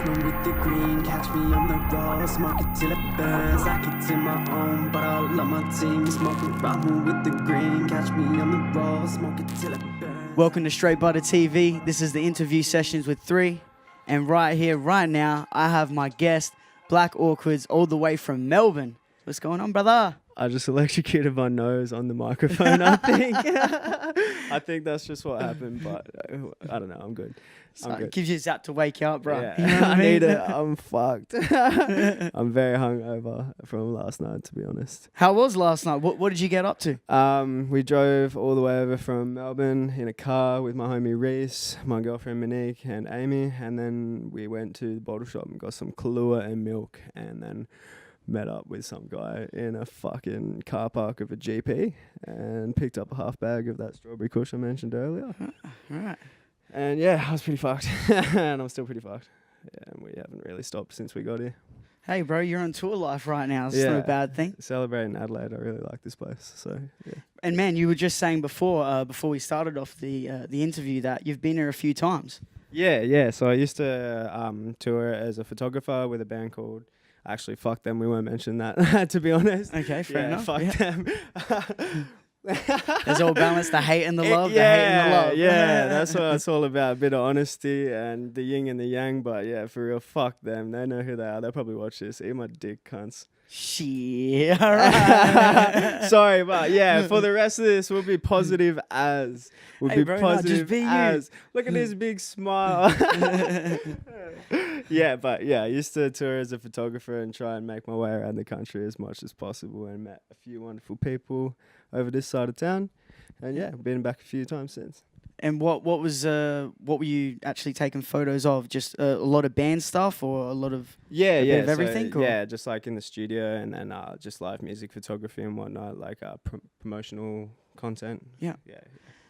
Smoke with the green, catch me on the raw, smoke it till it burns. I get to my own, but I love my team. Smoke it rhyme with the green, catch me on the raw, smoke it till it burns. Welcome to Straight Butter TV. This is the interview sessions with 3. And right here, right now, I have my guest, Black Orchids, all the way from Melbourne. What's going on, brother? I just electrocuted my nose on the microphone, I think. I think that's just what happened, but I don't know. I'm good. I'm good. Gives you a zap to wake you up, bro. Yeah. You know what I need it. I'm fucked. I'm very hungover from last night, to be honest. How was last night? What did you get up to? We drove all the way over from Melbourne in a car with my homie Reese, my girlfriend Monique and Amy, and then we went to the bottle shop and got some Kahlua and milk, and then met up with some guy in a fucking car park of a GP and picked up a half bag of that strawberry kush I mentioned earlier. Right. And yeah, I was pretty fucked. And I'm still pretty fucked. Yeah, and we haven't really stopped since we got here. Hey, bro, you're on tour life right now. It's not a bad thing. Celebrating Adelaide, I really like this place. So yeah. And man, you were just saying before we started off the interview that you've been here a few times. Yeah. So I used to tour as a photographer with a band called... Actually, fuck them. We won't mention that, to be honest. Okay, fair enough. Fuck them. There's all balance, the hate and the love, the hate and the love. Yeah, that's what it's all about. A bit of honesty and the yin and the yang. But yeah, for real, fuck them. They know who they are. They'll probably watch this. Eat my dick, cunts. Shit. All right. Sorry, but yeah, for the rest of this, we'll be positive as. We'll be positive just be as. Look at this big smile. I used to tour as a photographer and try and make my way around the country as much as possible, and met a few wonderful people over this side of town. And yeah, been back a few times since. And what were you actually taking photos of? Just a lot of band stuff, or a lot of bit of everything? So, just like in the studio, and then just live music photography and whatnot, like promotional content. Yeah.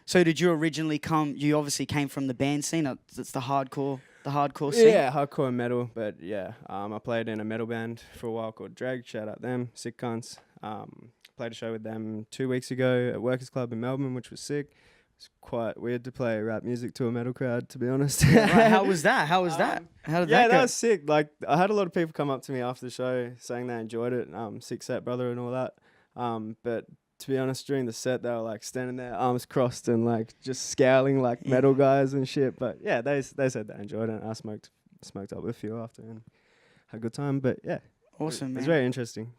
So did you originally you obviously came from the band scene. It's the hardcore scene. Yeah, hardcore and metal. But yeah, I played in a metal band for a while called Drag. Shout out them, sick cunts. Played a show with them 2 weeks ago at Workers Club in Melbourne, which was sick. It's quite weird to play rap music to a metal crowd, to be honest. Right. How was that? How did that go? Yeah, that was sick. Like, I had a lot of people come up to me after the show saying they enjoyed it. Sick set, brother, and all that. But to be honest, during the set, they were like standing there, arms crossed, and like just scowling like metal guys and shit. But yeah, they said they enjoyed it. And I smoked up with a few after and had a good time. But yeah, awesome, man. It's very interesting,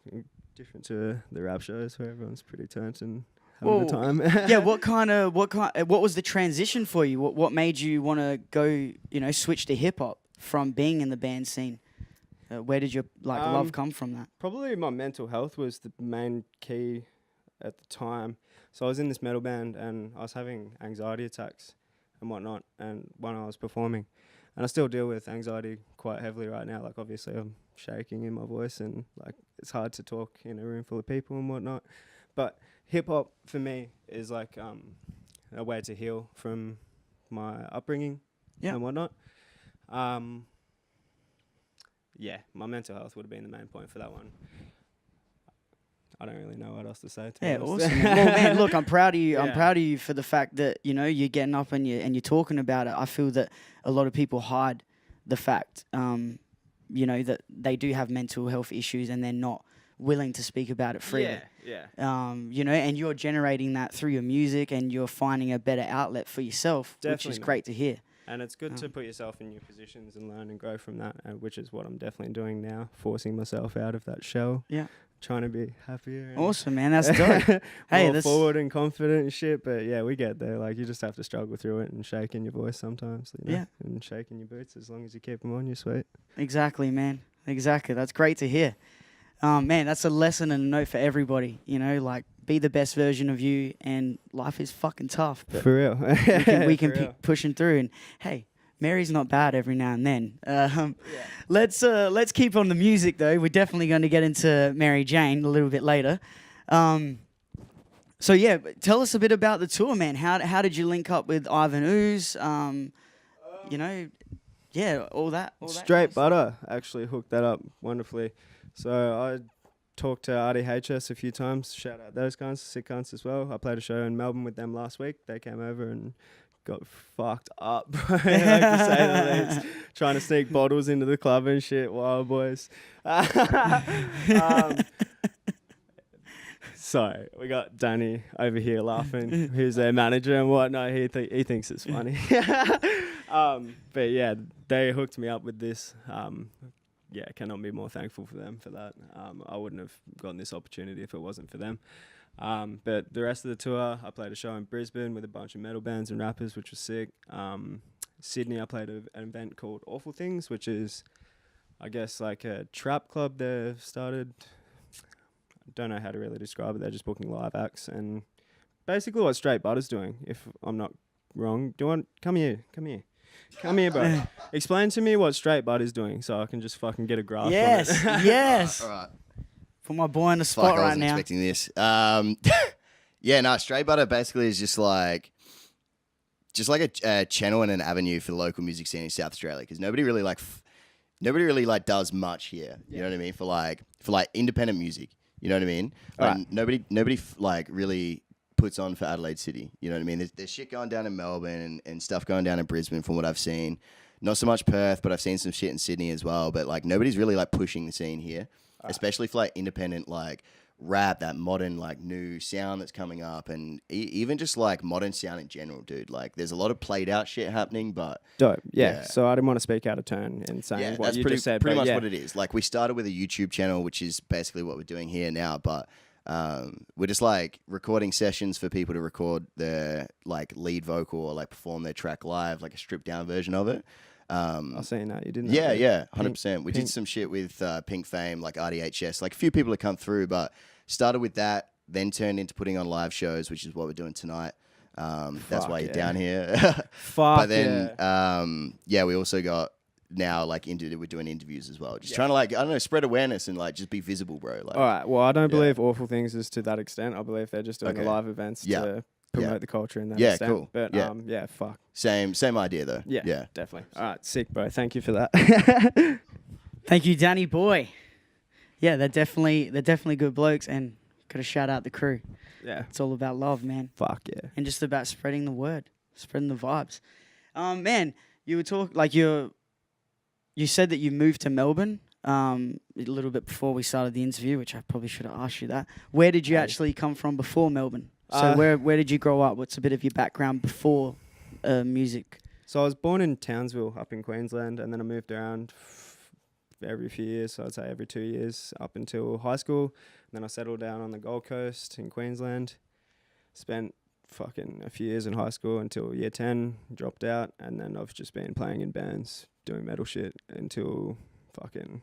different to the rap shows where everyone's pretty turned and having a good time. Yeah, what was the transition for you? What made you want to go, switch to hip hop from being in the band scene? Where did your love come from that? Probably my mental health was the main key at the time. So I was in this metal band and I was having anxiety attacks and whatnot, and when I was performing, and I still deal with anxiety quite heavily right now. Like, obviously I'm shaking in my voice, and like it's hard to talk in a room full of people and whatnot. But hip hop for me is like a way to heal from my upbringing and whatnot. My mental health would have been the main point for that one. I don't really know what else to say. Awesome. Well, man, look, I'm proud of you. Yeah. I'm proud of you for the fact that you're getting up and you're talking about it. I feel that a lot of people hide the fact, that they do have mental health issues and they're not willing to speak about it freely. Yeah. And you're generating that through your music, and you're finding a better outlet for yourself, which is great to hear. And it's good to put yourself in new positions and learn and grow from that, which is what I'm definitely doing now, forcing myself out of that shell. Yeah. Trying to be happier. Awesome, man. That's dope. More forward and confident and shit. But yeah, we get there. Like, you just have to struggle through it and shake in your voice sometimes. And shake in your boots. As long as you keep them on, you're sweet. Exactly, man. Exactly. That's great to hear. Man, that's a lesson and a note for everybody. Like, be the best version of you, and life is fucking tough. But for real. we can keep pushing through. And hey, Mary's not bad every now and then. Let's keep on the music though. We're definitely going to get into Mary Jane a little bit later. So yeah, tell us a bit about the tour, man. How did you link up with Ivan Ooze? All that. Straight Butter actually hooked that up wonderfully. So I talked to RDHS a few times. Shout out those guys, sick cunts as well. I played a show in Melbourne with them last week. They came over and got fucked up, bro, like to say the least. Trying to sneak bottles into the club and shit, wild boys. Sorry, we got Danny over here laughing, who's their manager and whatnot. He thinks it's funny. But yeah, they hooked me up with this. Yeah, cannot be more thankful for them for that. I wouldn't have gotten this opportunity if it wasn't for them. But the rest of the tour, I played a show in Brisbane with a bunch of metal bands and rappers, which was sick. Sydney, I played an event called Awful Things, which is, I guess, like a trap club they've started. I don't know how to really describe it. They're just booking live acts and basically what Straight Butter's doing, if I'm not wrong. Come here, bro. Explain to me what Straight Butter's doing so I can just fucking get a grasp on it. Yes. All right. Put my boy on the spot I right wasn't now. expecting this. Yeah, no, Straight Butter basically is just like a channel and an avenue for the local music scene in South Australia because nobody really does much here. You know what I mean? For like independent music. You know what I mean? Like nobody really puts on for Adelaide City. You know what I mean? There's shit going down in Melbourne and stuff going down in Brisbane from what I've seen. Not so much Perth, but I've seen some shit in Sydney as well. But like nobody's really like pushing the scene here, especially for like independent like rap, that modern like new sound that's coming up, and even just like modern sound in general, dude. Like there's a lot of played out shit happening, but dope. Yeah. So I didn't want to speak out of turn in saying what that's you pretty, just said. pretty but much yeah. what it is. Like we started with a YouTube channel, which is basically what we're doing here now, but we're just like recording sessions for people to record their like lead vocal or like perform their track live, like a stripped down version of it. I was saying that you didn't. Yeah, 100%. We did some shit with Pink Fame, like RDHS. Like a few people have come through, but started with that, then turned into putting on live shows, which is what we're doing tonight. That's why you're down here. Fuck. But then, we also got now like we're doing interviews as well. Just trying to like, I don't know, spread awareness and like just be visible, bro. Like, all right. Well, I don't believe Awful Things is to that extent. I believe they're just doing the live events to promote the culture in that extent. Cool. But fuck. Same idea though. Yeah, definitely. All right, sick, bro. Thank you for that. Thank you, Danny boy. Yeah, they're definitely good blokes, and gotta shout out the crew. Yeah. It's all about love, man. Fuck yeah. And just about spreading the word, spreading the vibes. Man, you were you said that you moved to Melbourne a little bit before we started the interview, which I probably should have asked you that. Where did you actually come from before Melbourne? So where did you grow up? What's a bit of your background before music? So I was born in Townsville up in Queensland, and then I moved around every few years, so I'd say every 2 years up until high school. And then I settled down on the Gold Coast in Queensland. Spent fucking a few years in high school until year 10, dropped out, and then I've just been playing in bands, doing metal shit until fucking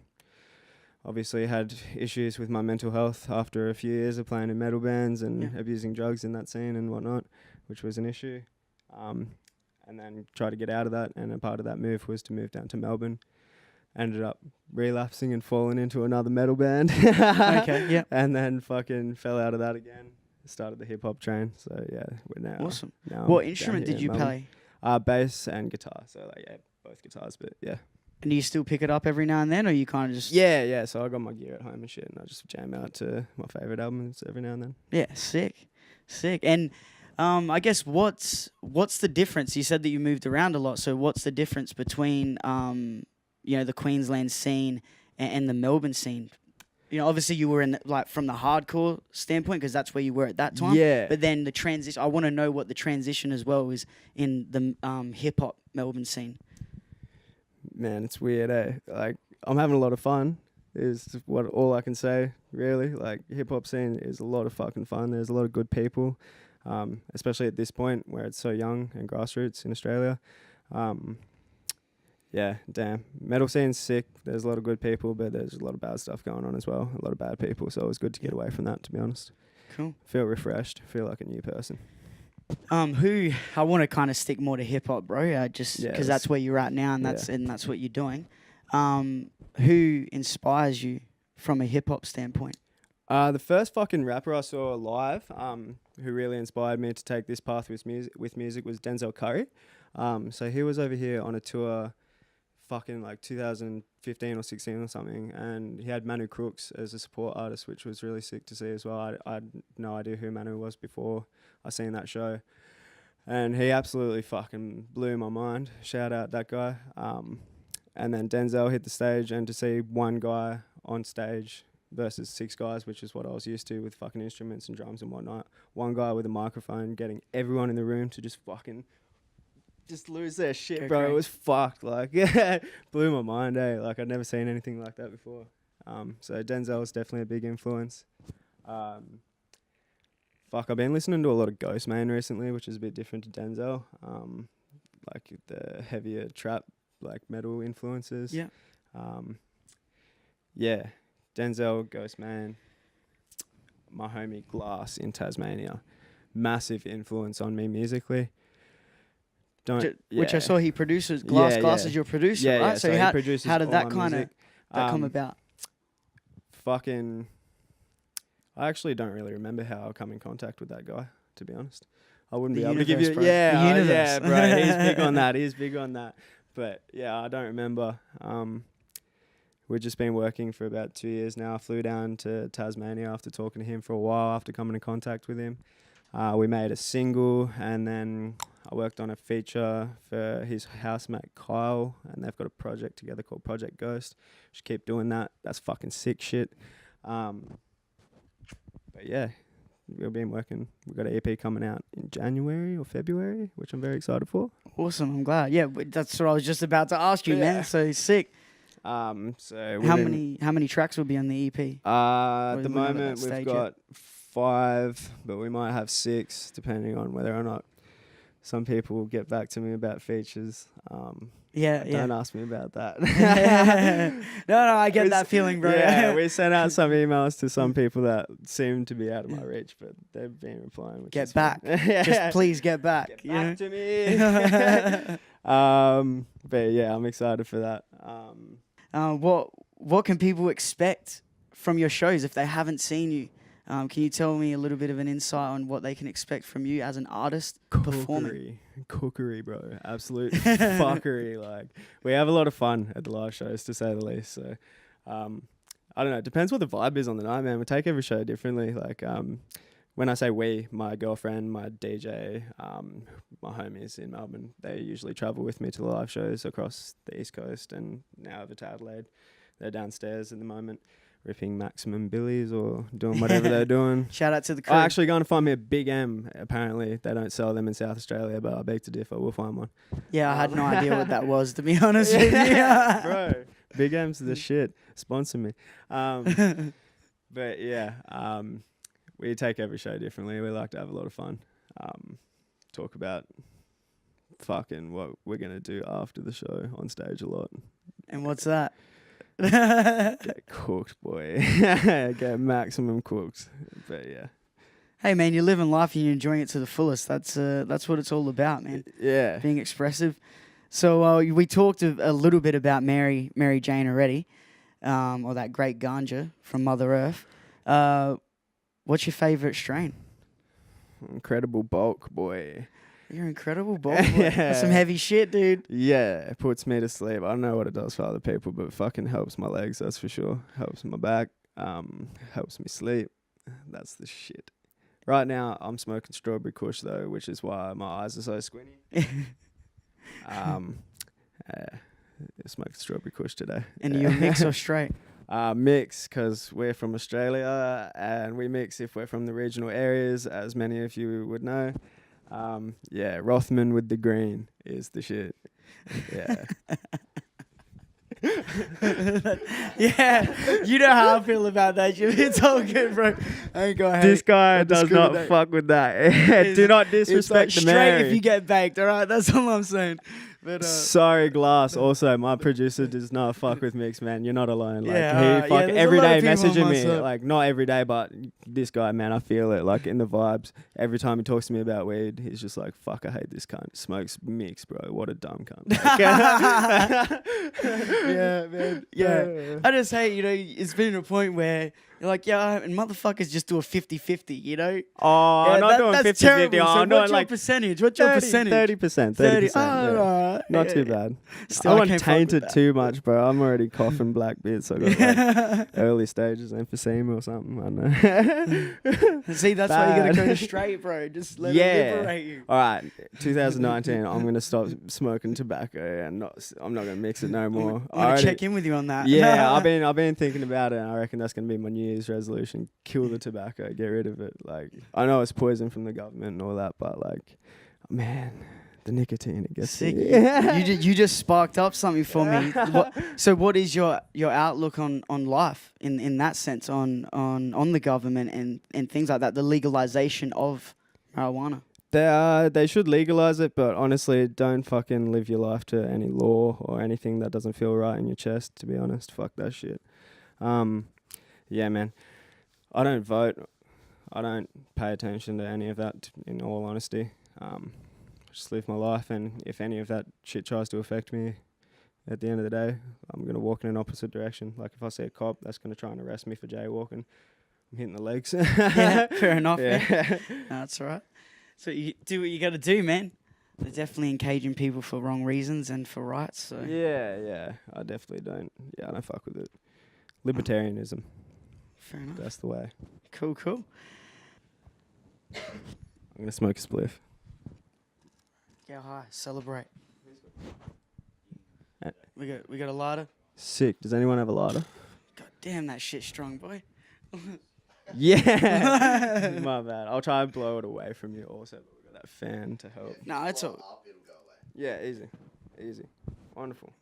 obviously had issues with my mental health after a few years of playing in metal bands and abusing drugs in that scene and whatnot, which was an issue. And then tried to get out of that, and a part of that move was to move down to Melbourne. Ended up relapsing and falling into another metal band. Okay, yeah. And then fucking fell out of that again. Started the hip hop train. So yeah, we're now. Awesome. Now What I'm instrument down did here you in Melbourne. play? Bass and guitar. So like both guitars, but yeah. And do you still pick it up every now and then, or you kind of just... Yeah. So I got my gear at home and shit, and I just jam out to my favorite albums every now and then. Yeah, sick. And I guess what's the difference? You said that you moved around a lot, so what's the difference between the Queensland scene and the Melbourne scene? You know, obviously you were in from the hardcore standpoint because that's where you were at that time. Yeah. But then the transition, I want to know what the transition as well is in the hip hop Melbourne scene. Man, it's weird, eh? Like, I'm having a lot of fun, is all I can say, really. Like, hip-hop scene is a lot of fucking fun. There's a lot of good people, especially at this point where it's so young and grassroots in Australia. Yeah, damn. Metal scene's sick. There's a lot of good people, but there's a lot of bad stuff going on as well. A lot of bad people, so it was good to get away from that, to be honest. Cool. Feel refreshed. Feel like a new person. Who I want to kind of stick more to hip hop, bro. Just because that's where you're at now, and that's what you're doing. Who inspires you from a hip hop standpoint? The first fucking rapper I saw live, who really inspired me to take this path with music was Denzel Curry. So he was over here on a tour, fucking like 2015 or 16 or something, and he had Manu Crooks as a support artist, which was really sick to see as well. I had no idea who Manu was before I seen that show. And he absolutely fucking blew my mind. Shout out that guy. And then Denzel hit the stage, and to see one guy on stage versus 6 guys, which is what I was used to with fucking instruments and drums and whatnot. One guy with a microphone getting everyone in the room to just fucking just lose their shit, Go bro. crazy. It was fucked. Like, yeah, blew my mind, eh? Like, I'd never seen anything like that before. So Denzel was definitely a big influence. I've been listening to a lot of Ghostman recently, which is a bit different to Denzel. Like the heavier trap, like metal influences. Yeah. Yeah. Denzel, Ghostman, my homie Glass in Tasmania. Massive influence on me musically. Which I saw he produces. Glass is your producer, right? Yeah. So he how produces did all that my kind of music. come about? Fucking, I actually don't really remember how I come in contact with that guy, to be honest. I wouldn't The be able to give universe, you. bro. Yeah, The universe. yeah, bro. He's big on that. He's big on that. But yeah, I don't remember. We've just been working for about 2 years now. I flew down to Tasmania after talking to him for a while, after coming in contact with him. We made a single, and then I worked on a feature for his housemate Kyle, and they've got a project together called Project Ghost. Just keep doing that. That's fucking sick shit. But yeah, we've been working. We've got an EP coming out in January or February, which I'm very excited for. Awesome, I'm glad. Yeah, but that's what I was just about to ask you, man. So sick. So How many tracks will be on the EP? At Or the we're not at that moment, we've stage got 5, but we might have 6, depending on whether or not some people will get back to me about features. Don't ask me about that. No, I get that feeling, bro. Yeah, we sent out some emails to some people that seem to be out of my reach, but they've been replying. Which Get is back. fine. Just please get back. Get you back know? to me. But yeah, I'm excited for that. What can people expect from your shows if they haven't seen you? Can you tell me a little bit of an insight on what they can expect from you as an artist performing? Cookery, bro. Absolute fuckery. Like, we have a lot of fun at the live shows, to say the least. So, I don't know. It depends what the vibe is on the night, man. We take every show differently. Like, when I say we, my girlfriend, my DJ, my homies in Melbourne, they usually travel with me to the live shows across the East Coast and now over to Adelaide. They're downstairs at the moment, ripping Maximum Billies or doing whatever they're doing. Shout out to the crew. I'm actually going to find me a Big M. Apparently, they don't sell them in South Australia, but I beg to differ. We'll find one. Yeah, I had no idea what that was, to be honest with you. Bro, Big M's the shit. Sponsor me. But yeah, we take every show differently. We like to have a lot of fun. Talk about fucking what we're going to do after the show on stage a lot. And what's that? Get cooked, boy. Get maximum cooked. But yeah. Hey, man, you're living life and you're enjoying it to the fullest. That's what it's all about, man. Yeah. Being expressive. So we talked a little bit about Mary Jane already, or that great ganja from Mother Earth. What's your favourite strain? Incredible bulk, boy. You're incredible, boy. That's some heavy shit, dude. Yeah, it puts me to sleep. I don't know what it does for other people, but it fucking helps my legs, that's for sure. Helps my back. Helps me sleep. That's the shit. Right now, I'm smoking strawberry kush, though, which is why my eyes are so squinty. Smoked strawberry kush today. And you're mix or straight? Mix, because we're from Australia, and we mix if we're from the regional areas, as many of you would know. Yeah, Rothman with the green is the shit. Yeah. Yeah, you know how I feel about that shit. It's all good, bro. I ain't gonna hate. This guy does not fuck with that. Do not disrespect the straight Mary. if you get baked, all right? That's all I'm saying. But sorry, Glass. Also, my producer does not fuck with mix, man. You're not alone. Like, yeah, he fuck there's every a lot day of people messaging on me. my side. Like, not every day, but this guy, man, I feel it. Like, in the vibes. Every time he talks to me about weed, he's just like, fuck, I hate this cunt. Smokes mix, bro. What a dumb cunt. Yeah, man. Yeah. I just hate, it's been to a point where You're like, yeah, and motherfuckers just do a 50-50, you know? Oh, Yeah, I'm not doing that's 50-50. terrible. So I'm what's doing your like percentage? What's your percentage? 30%. 30. 30%. Oh, yeah. alright. Not Yeah. too bad. Still, I I won't can't fuck taint with it that. too much, bro. I'm already coughing black bits. I got like early stages of emphysema or something. I don't know. See, that's why you gotta go Bad. straight, bro. Just let Yeah. it liberate you. All right, 2019. I'm gonna stop smoking tobacco and I'm not gonna mix it no more. I'm gonna check in with you on that. Yeah, I've been thinking about it. And I reckon that's gonna be my New Year's resolution: kill the tobacco, get rid of it. Like, I know it's poison from the government and all that, but like, man, the nicotine, it gets Sick. me. You just sparked up something for me. So what is your outlook on life in that sense, on the government and things like that, the legalization of marijuana? They should legalize it, but honestly, don't fucking live your life to any law or anything that doesn't feel right in your chest. To be honest, fuck that shit. Yeah, man. I don't vote. I don't pay attention to any of that. In all honesty, just live my life, and if any of that shit tries to affect me, at the end of the day, I'm gonna walk in an opposite direction. Like if I see a cop that's gonna try and arrest me for jaywalking, I'm hitting the legs. Yeah, fair enough. Yeah. Yeah. No, that's all right. So you do what you got to do, man. They're definitely engaging people for wrong reasons and for rights. So Yeah. I definitely don't. Yeah, I don't fuck with it. Libertarianism. fair enough. That's the way. Cool. I'm gonna smoke a spliff. Get high, celebrate. Uh, We got a lighter. Sick. Does anyone have a lighter? God damn, that shit's strong, boy. Yeah. My bad. I'll try and blow it away from you also, but we've got that fan to help. No, it's all. Yeah, easy. Wonderful.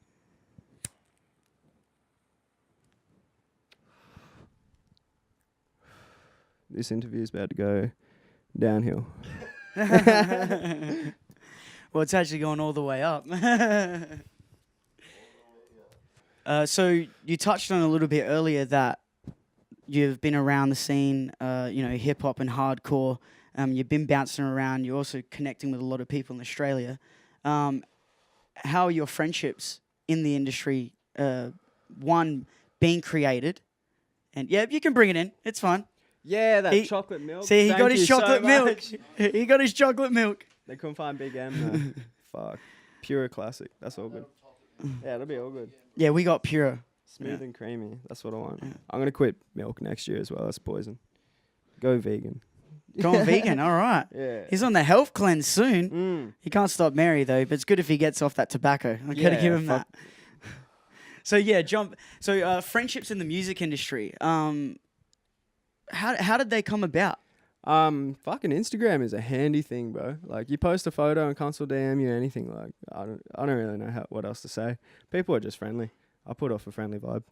This interview is about to go downhill. Well, it's actually going all the way up. So you touched on a little bit earlier that you've been around the scene, hip hop and hardcore. You've been bouncing around. You're also connecting with a lot of people in Australia. How are your friendships in the industry? One, being created, and yeah, you can bring it in. It's fine. Yeah, that chocolate milk. See, he got his chocolate milk. He got his chocolate milk. They couldn't find Big M. Fuck. Pure classic. That's all good. Yeah, it'll be all good. Yeah, we got pure. Smooth and creamy. That's what I want. I'm going to quit milk next year as well. That's poison. Go vegan. Going vegan, all right. Yeah. He's on the health cleanse soon. He can't stop Mary, though, but it's good if he gets off that tobacco. I gotta give him that. So, yeah, friendships in the music industry. How did they come about? Fucking Instagram is a handy thing, bro. Like, you post a photo and console DM you anything. Like, I don't really know what else to say. People are just friendly. I put off a friendly vibe.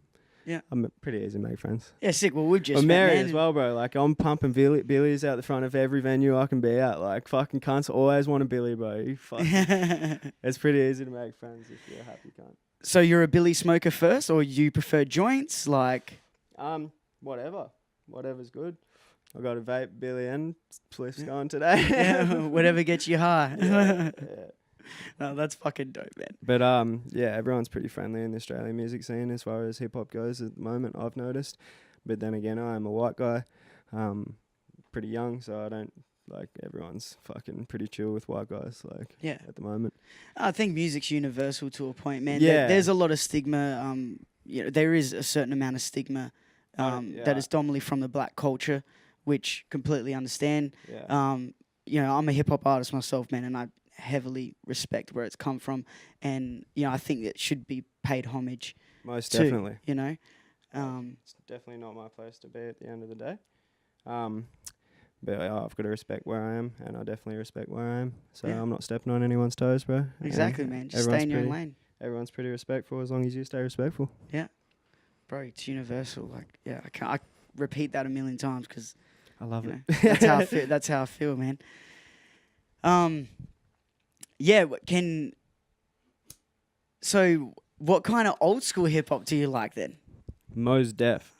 Yeah. I'm pretty easy to make friends. Yeah, sick. Well, we've just I'm met, married man. as well, bro. Like, I'm pumping billies out the front of every venue I can be at. Like, fucking cunts always want a billy, bro. You fucking it's pretty easy to make friends if you're a happy cunt. So you're a billy smoker first, or you prefer joints? Like, Whatever's good. I got a vape, billy, and spliffs going today. yeah, whatever gets you high. Yeah. No, that's fucking dope, man. But yeah, everyone's pretty friendly in the Australian music scene as far as hip hop goes at the moment, I've noticed. But then again, I am a white guy, pretty young, so I don't like everyone's fucking pretty chill with white guys, like at the moment. I think music's universal to a point, man. Yeah. There's a lot of stigma. There is a certain amount of stigma that is dominantly from the black culture, which completely understand. Yeah. I'm a hip hop artist myself, man, and I heavily respect where it's come from, and I think it should be paid homage. Most definitely. It's definitely not my place to be at the end of the day. But I've got to respect where I am, and I definitely respect where I am. So I'm not stepping on anyone's toes, bro. Exactly, man. Just stay in your own lane. Everyone's pretty respectful as long as you stay respectful. Yeah. Bro, it's universal. Like, I repeat that a million times because I love it. That's how I feel. That's how I feel, man. So what kind of old school hip hop do you like then? Mos Def.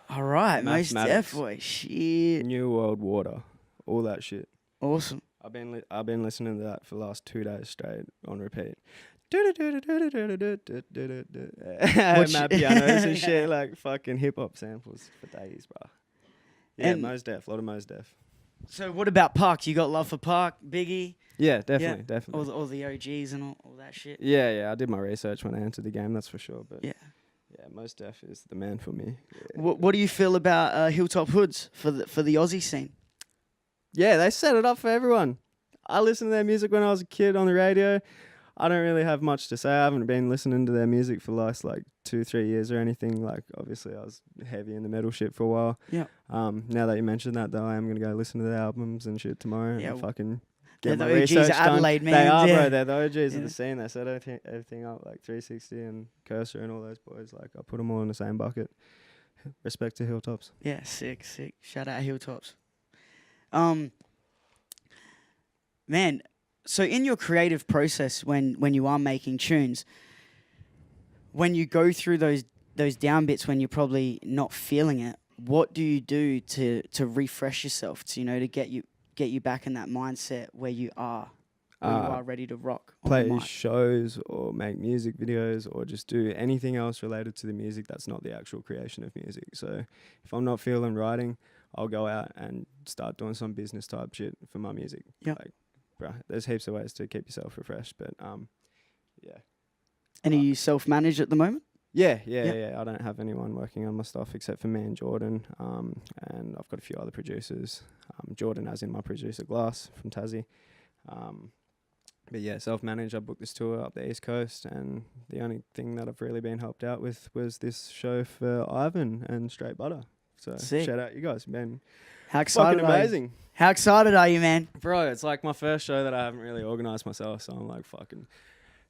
All right, Mos Mathematics. Def, boy. Shit. New World Water. All that shit. Awesome. I've been listening to that for the last 2 days straight on repeat. mad pianos and shit, like fucking hip hop samples for days, bro. Yeah, And- Mos Def, a lot of Mos Def. So what about Park? You got love for Park, Biggie, Yeah, definitely, definitely. all the OGs and all that shit. Yeah, I did my research when I entered the game, that's for sure. But Yeah. Mos Def is the man for me. Yeah. What do you feel about Hilltop Hoods for the Aussie scene? Yeah, they set it up for everyone. I listened to their music when I was a kid on the radio. I don't really have much to say. I haven't been listening to their music for the last 2-3 years or anything. Like, obviously, I was heavy in the metal shit for a while. Yeah. Now that you mentioned that, though, I am gonna go listen to their albums and shit tomorrow. Yeah, and fucking they're get my the OGs research of Adelaide, done. man. They are, Yeah. bro. They're the OGs Yeah. of the scene. They set everything up, like 360 and Cursor and all those boys. Like, I put them all in the same bucket. Respect to Hilltops. Yeah, sick. Shout out Hilltops. Man, so in your creative process, when you are making tunes, when you go through those down bits when you're probably not feeling it, what do you do to refresh yourself, to get you back in that mindset where you are ready to rock? on the Play mic? shows or make music videos or just do anything else related to the music that's not the actual creation of music. So if I'm not feeling writing, I'll go out and start doing some business type shit for my music. Yeah. Like, bro, there's heaps of ways to keep yourself refreshed, but yeah. And are you self-managed at the moment? Yeah. I don't have anyone working on my stuff except for me and Jordan. And I've got a few other producers. Jordan, as in my producer Glass from Tassie. But yeah, self-managed. I booked this tour up the East Coast, and the only thing that I've really been helped out with was this show for Ivan and Straight Butter. So Sick. shout out you guys, been How excited fucking are you? amazing. How excited are you, man? Bro, it's like my first show that I haven't really organised myself, so I'm like, fucking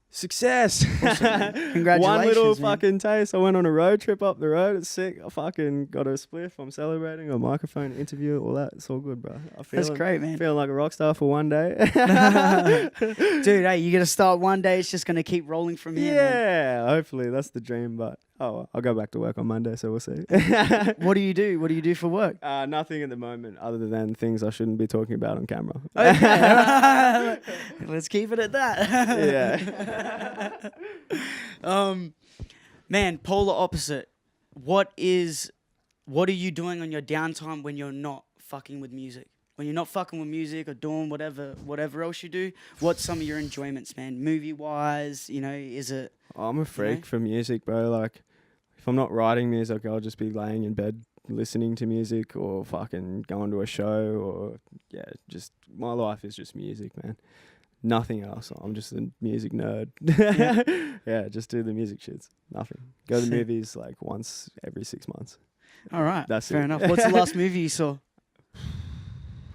success. Congratulations, One little man. fucking taste. I went on a road trip up the road. It's sick. I fucking got a spliff. I'm celebrating, a microphone, interview, all that. It's all good, bro. That's great, man. Feeling like a rock star for one day. Dude, hey, you're going to start one day. It's just going to keep rolling from here, man. Yeah, hopefully that's the dream. But I'll go back to work on Monday, so we'll see. What do you do? What do you do for work? Nothing at the moment, other than things I shouldn't be talking about on camera. Okay. Let's keep it at that. Yeah. Man, polar opposite. What are you doing on your downtime when you're not fucking with music? When you're not fucking with music or doing whatever else you do, what's some of your enjoyments, man? Movie wise, is it? I'm a freak for music, bro. Like, if I'm not writing music, I'll just be laying in bed listening to music or fucking going to a show or, just my life is just music, man. Nothing else. I'm just a music nerd. Yeah, just do the music shits. Nothing. Go to the Sick. movies like once every 6 months. All right, That's fair it. enough. What's the last movie you saw? I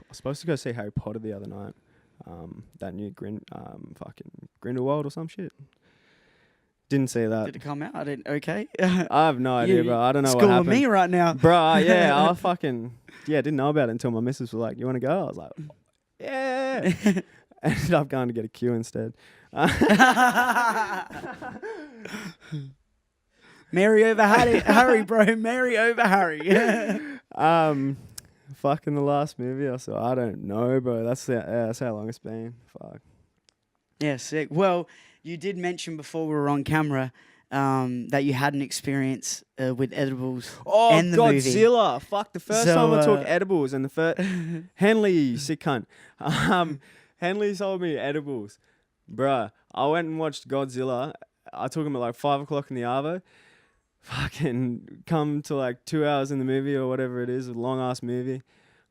was supposed to go see Harry Potter the other night. That new fucking Grindelwald or some shit. Didn't see that. Did it come out? I didn't. Okay. I have no idea, bro. I don't know what Schooling happened. me right now. Bro, yeah, I fucking didn't know about it until my missus was like, "You want to go?" I was like, "Yeah." Ended up going to get a queue instead. Mary over Harry, bro. Mary over Harry. Fucking the last movie I saw. I don't know, bro. That's how long it's been. Fuck. Yeah, sick. Well, you did mention before we were on camera that you had an experience with edibles Oh, and the movie. Godzilla. Fuck, the first So, time I took edibles and the first... Henley, you sick cunt. Henley sold me edibles. Bruh, I went and watched Godzilla. I took him at like 5 o'clock in the arvo. Fucking come to like 2 hours in the movie or whatever it is, a long-ass movie.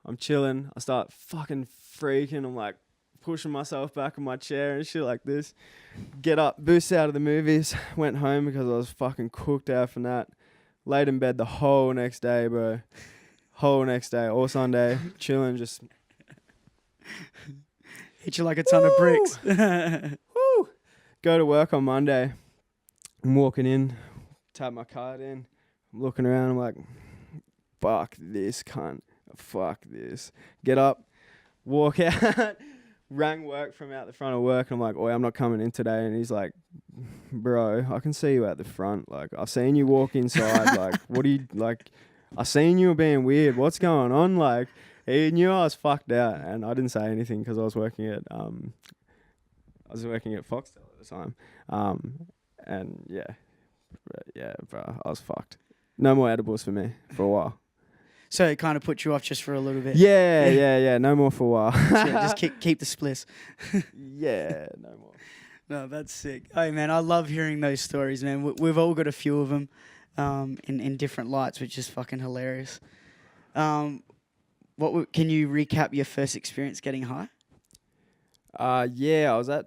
I'm chilling. I start fucking freaking. I'm like pushing myself back in my chair and shit like this. Get up, boost out of the movies. Went home because I was fucking cooked out from that. Laid in bed the whole next day, bro. Whole next day, all Sunday, chilling, just... Hit you like a ton of bricks. Woo! Go to work on Monday. I'm walking in, tap my card in. I'm looking around. I'm like, fuck this cunt. Fuck this. Get up, walk out. Rang work from out the front of work. And I'm like, oi, I'm not coming in today. And he's like, bro, I can see you at the front. Like, I've seen you walk inside. Like, what do you, like, I seen you being weird. What's going on? Like, he knew I was fucked out. And I didn't say anything because I was working at Foxtel at the time. And yeah, bro, I was fucked. No more edibles for me for a while. So it kind of put you off just for a little bit. Yeah. No more for a while. Just keep the spliffs. Yeah, no more. No, that's sick. Hey, man, I love hearing those stories, man. We've all got a few of them in different lights, which is fucking hilarious. Can you recap your first experience getting high? Yeah, I was at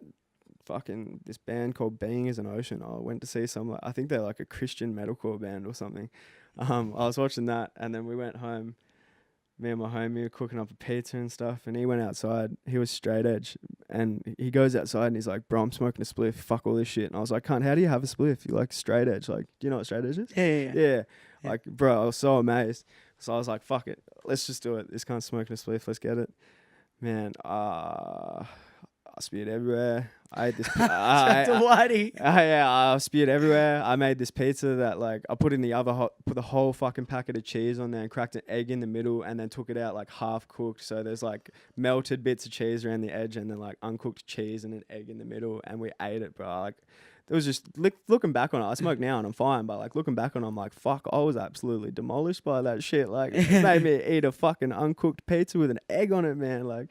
fucking this band called Being is an Ocean. I went to see some, I think they're like a Christian metalcore band or something. I was watching that, and then we went home. Me and my homie were cooking up a pizza and stuff, and he went outside. He was straight edge, and he goes outside and he's like, "Bro, I'm smoking a spliff. Fuck all this shit." And I was like, "Cunt, how do you have a spliff? You like straight edge? Like, do you know what straight edge is?" Yeah. Like, bro, I was so amazed. So I was like, "Fuck it, let's just do it. This cunt's smoking a spliff. Let's get it." Man, I spewed everywhere. I ate this. I spewed everywhere. I made this pizza that like I put in the oven, put the whole fucking packet of cheese on there, and cracked an egg in the middle, and then took it out like half cooked. So there's like melted bits of cheese around the edge, and then like uncooked cheese and an egg in the middle, and we ate it, bro. Like it was just looking back on it. I smoke now and I'm fine, but like looking back on it, I'm like, fuck, I was absolutely demolished by that shit. Like it made me eat a fucking uncooked pizza with an egg on it, man. Like.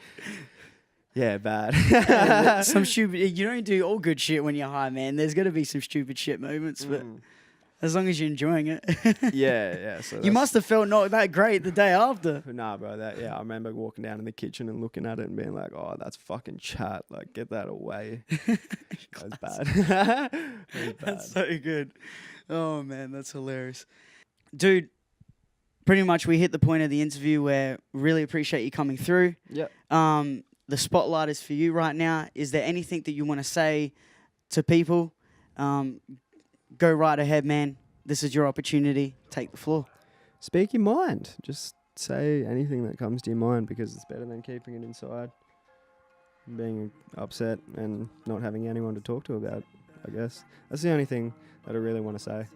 Yeah, bad. Some stupid. You don't do all good shit when you're high, man. There's got to be some stupid shit moments, but as long as you're enjoying it. Yeah. So you must have felt not that great the day after. Nah, bro. I remember walking down in the kitchen and looking at it and being like, "Oh, that's fucking chat. Like, get that away." That was bad. That's so good. Oh man, that's hilarious, dude. Pretty much, we hit the point of the interview where really appreciate you coming through. Yep. The spotlight is for you right now. Is there anything that you want to say to people? Go right ahead, man. This is your opportunity. Take the floor. Speak your mind. Just say anything that comes to your mind, because it's better than keeping it inside, being upset and not having anyone to talk to about it, I guess. That's the only thing that I really want to say,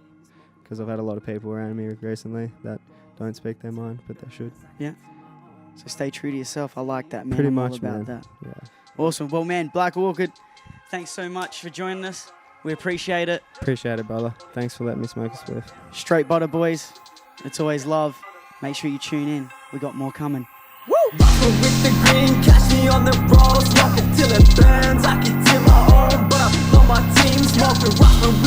because I've had a lot of people around me recently that don't speak their mind, but they should. Yeah. So stay true to yourself. I like that, man. Pretty I'm much, all about man. that. Yeah. Awesome. Well, man, Black Orchid, thanks so much for joining us. We appreciate it. Appreciate it, brother. Thanks for letting me smoke a spliff. Straight butter, boys. It's always love. Make sure you tune in. We got more coming. Woo! Rockin' with the green, catch me on the road, smoking till it burns. I can do my own, but I blow my team, smoking, rockin' with